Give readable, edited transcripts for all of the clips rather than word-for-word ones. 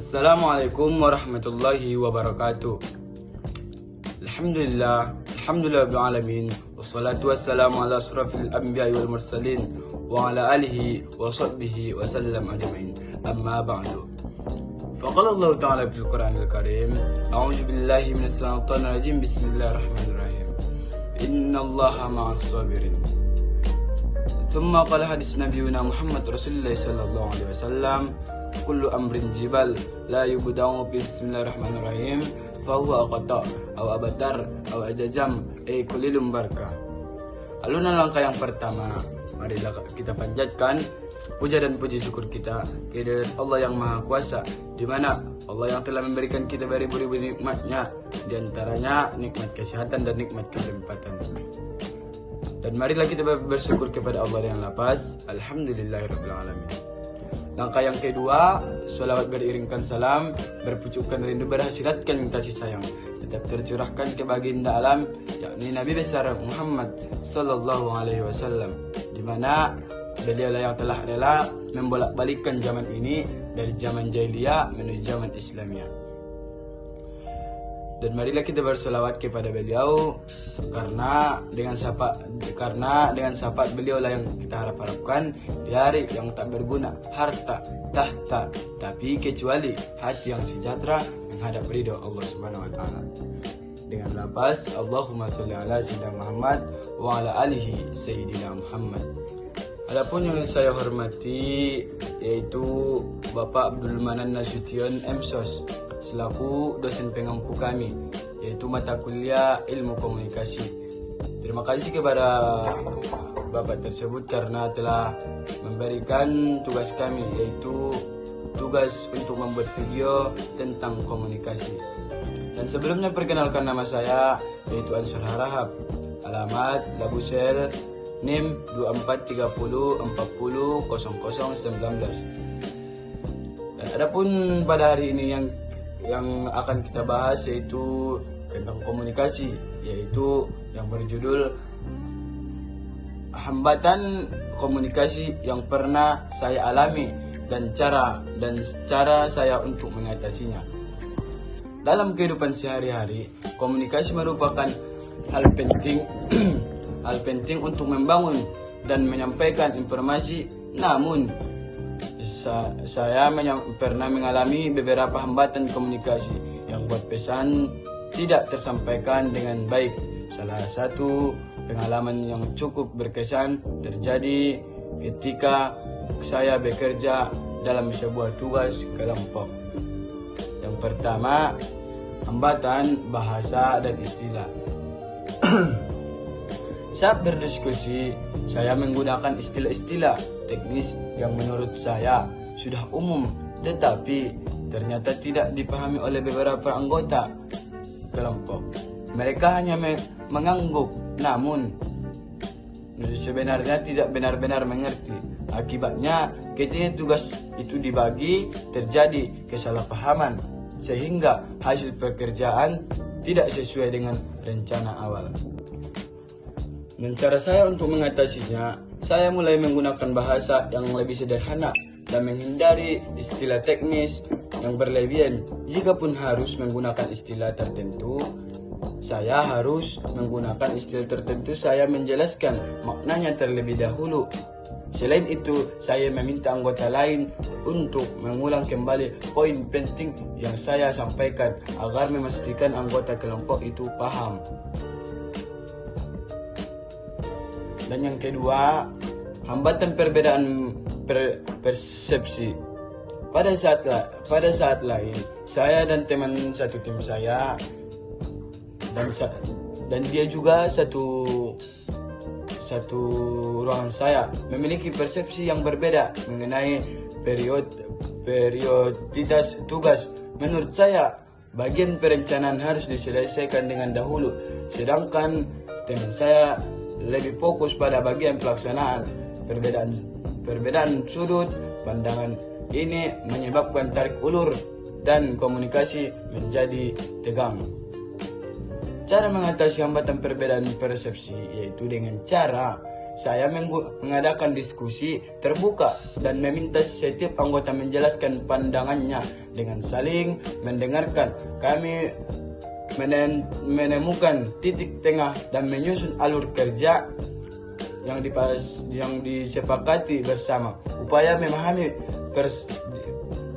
Assalamualaikum warahmatullahi wabarakatuh. Alhamdulillah rabbil alamin. Wassalatu wassalamu ala asrafil anbiya'i wal mursalin wa ala alihi wa sahbihi wa sallam ajma'in. Amma ba'du. Faqala Allah Ta'ala fil Qur'anil Karim, a'udzu billahi minasy syaithanir rajim. Bismillahirrahmanirrahim. Innallaha ma'as sabirin. ثم قال حديث نبينا محمد رسول الله صلى الله عليه وسلم كل أمر جبال لا يبدأ بسم الله الرحمن الرحيم فهو أقطع أو أبتر أو أجajam kulilum barkah. Alunan langkah yang pertama, marilah kita panjatkan puja dan puji syukur kita kehadirat Allah yang Maha Kuasa, di mana Allah yang telah memberikan kita beribu-ribu nikmatnya, di antaranya nikmat kesehatan dan nikmat kesempatan. Dan marilah kita bersyukur kepada Allah yang lapas. Alhamdulillahirrahmanirrahim. Langkah yang kedua, sholawat beriringkan salam, berpucukkan rindu, berhasiratkan kasih sayang, tetap tercurahkan ke baginda alam, yakni Nabi besar Muhammad sallallahu alaihi wasallam, di mana beliau yang telah rela membolak-balikkan zaman ini dari zaman jahiliyah menuju zaman Islamiyah. Dan marilah kita berselawat kepada beliau, karena dengan syafaat beliau lah yang kita harapkan di hari yang tak berguna harta tahta, tapi kecuali hati yang sejahtera menghadap ridho Allah Subhanahu wa taala. Dengan lafaz Allahumma sholli ala sayyidina Muhammad wa ala alihi sayyidina Muhammad. Adapun yang saya hormati yaitu Bapak Abdul Manan Nasution MSOS selaku dosen pengampu kami, yaitu mata kuliah ilmu komunikasi. Terima kasih kepada Bapak tersebut karena telah memberikan tugas kami, yaitu tugas untuk membuat video tentang komunikasi. Dan sebelumnya perkenalkan, nama saya yaitu Ansar Harahap, alamat Labusel, NIM 2430400019. Dan adapun pada hari ini yang akan kita bahas yaitu tentang komunikasi, yaitu yang berjudul hambatan komunikasi yang pernah saya alami dan cara saya untuk mengatasinya. Dalam kehidupan sehari-hari, komunikasi merupakan hal penting hal penting untuk membangun dan menyampaikan informasi. Namun saya pernah mengalami beberapa hambatan komunikasi yang buat pesan tidak tersampaikan dengan baik. Salah satu pengalaman yang cukup berkesan terjadi ketika saya bekerja dalam sebuah tugas kelompok. Yang pertama, hambatan bahasa dan istilah. Saat berdiskusi, saya menggunakan istilah-istilah teknis yang menurut saya sudah umum, tetapi ternyata tidak dipahami oleh beberapa anggota kelompok. Mereka hanya mengangguk, namun sebenarnya tidak benar-benar mengerti. Akibatnya, ketika tugas itu dibagi, terjadi kesalahpahaman, sehingga hasil pekerjaan tidak sesuai dengan rencana awal. Dan cara saya untuk mengatasinya, saya mulai menggunakan bahasa yang lebih sederhana dan menghindari istilah teknis yang berlebihan. Jikapun harus menggunakan istilah tertentu, saya harus menggunakan istilah tertentu. Saya menjelaskan maknanya terlebih dahulu. Selain itu, saya meminta anggota lain untuk mengulang kembali poin penting yang saya sampaikan agar memastikan anggota kelompok itu paham. Dan yang kedua, hambatan perbedaan persepsi. Pada saat lain, saya dan teman satu tim saya dan dia juga satu ruangan saya memiliki persepsi yang berbeda mengenai perioditas tugas. Menurut saya, bagian perencanaan harus diselesaikan dengan dahulu, sedangkan teman saya lebih fokus pada bagian pelaksanaan. Perbedaan sudut pandangan ini menyebabkan tarik ulur dan komunikasi menjadi tegang. Cara mengatasi hambatan perbedaan persepsi yaitu dengan cara saya mengadakan diskusi terbuka dan meminta setiap anggota menjelaskan pandangannya dengan saling mendengarkan. Kami menemukan titik tengah dan menyusun alur kerja yang disepakati bersama. Upaya memahami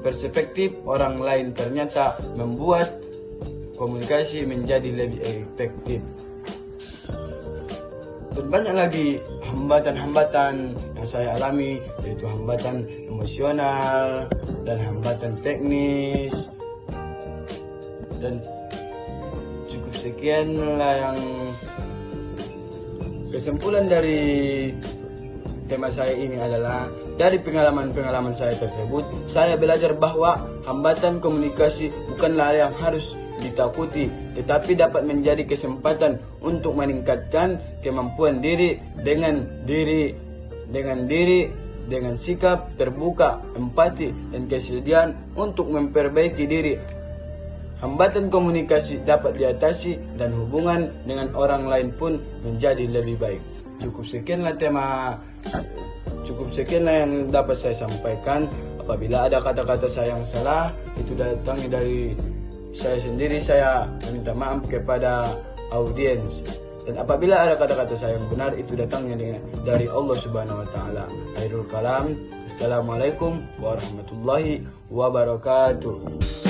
perspektif orang lain ternyata membuat komunikasi menjadi lebih efektif. Dan banyak lagi hambatan-hambatan yang saya alami, yaitu hambatan emosional dan hambatan teknis. Dan cukup sekianlah yang kesimpulan dari tema saya ini adalah, dari pengalaman-pengalaman saya tersebut, saya belajar bahwa hambatan komunikasi bukanlah yang harus ditakuti, tetapi dapat menjadi kesempatan untuk meningkatkan kemampuan diri dengan sikap terbuka, empati, dan kesediaan untuk memperbaiki diri. Hambatan komunikasi dapat diatasi dan hubungan dengan orang lain pun menjadi lebih baik. Cukup sekianlah yang dapat saya sampaikan. Apabila ada kata-kata saya yang salah, itu datangnya dari saya sendiri. Saya meminta maaf kepada audiens. Dan apabila ada kata-kata saya yang benar, itu datangnya dari Allah Subhanahu wa taala. Akhirul kalam. Assalamualaikum warahmatullahi wabarakatuh.